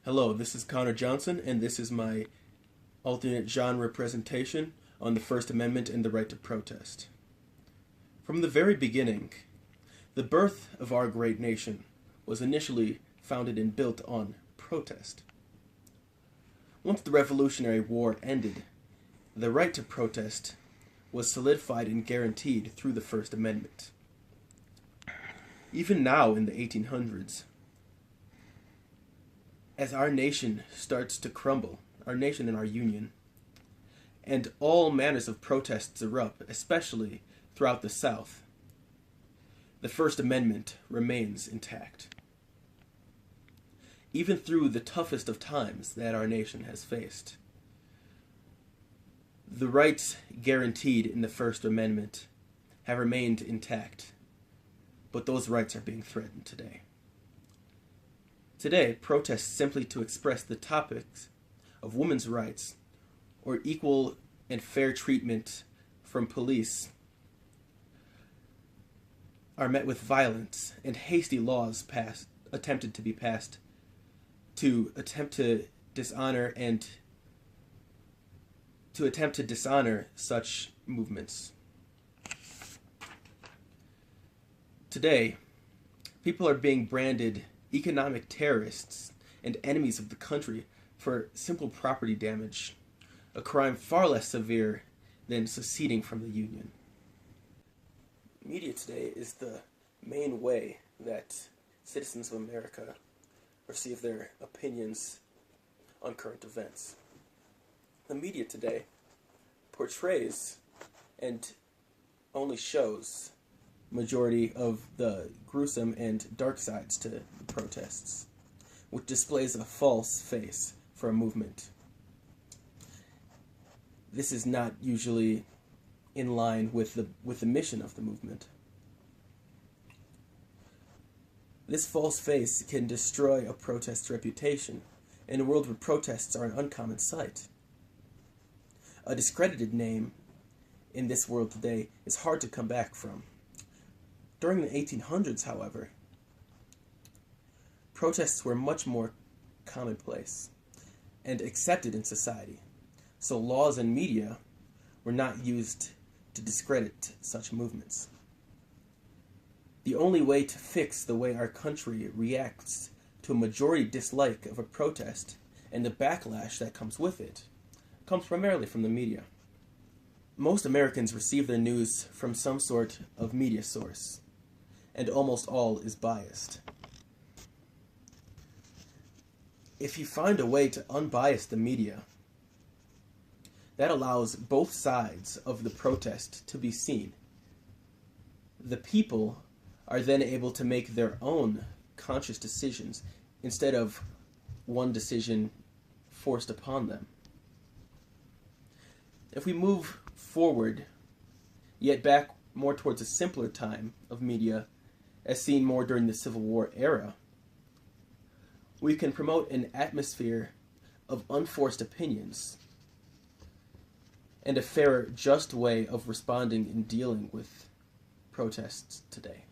Hello, this is Connor Johnson, and this is my alternate genre presentation on the First Amendment and the right to protest. From the very beginning, the birth of our great nation was initially founded and built on protest. Once the Revolutionary War ended, the right to protest was solidified and guaranteed through the First Amendment. Even now in the 1800s, as our nation starts to crumble, our nation and our union, and all manners of protests erupt, especially throughout the South, the First Amendment remains intact. Even through the toughest of times that our nation has faced, the rights guaranteed in the First Amendment have remained intact, but those rights are being threatened today. Today, protests simply to express the topics of women's rights or equal and fair treatment from police are met with violence and hasty laws attempted to be passed to attempt to dishonor such movements. Today, people are being branded economic terrorists and enemies of the country for simple property damage, a crime far less severe than seceding from the Union. Media today is the main way that citizens of America receive their opinions on current events. The media today portrays and only shows majority of the gruesome and dark sides to the protests, which displays a false face for a movement. This is not usually in line with the mission of the movement. This false face can destroy a protest's reputation in a world where protests are an uncommon sight. A discredited name in this world today is hard to come back from. During the 1800s, however, protests were much more commonplace and accepted in society, so laws and media were not used to discredit such movements. The only way to fix the way our country reacts to a majority dislike of a protest and the backlash that comes with it comes primarily from the media. Most Americans receive their news from some sort of media source, and almost all is biased. If you find a way to unbias the media, that allows both sides of the protest to be seen. The people are then able to make their own conscious decisions instead of one decision forced upon them. If we move forward, yet back more towards a simpler time of media, as seen more during the Civil War era, we can promote an atmosphere of unforced opinions and a fair, just way of responding and dealing with protests today.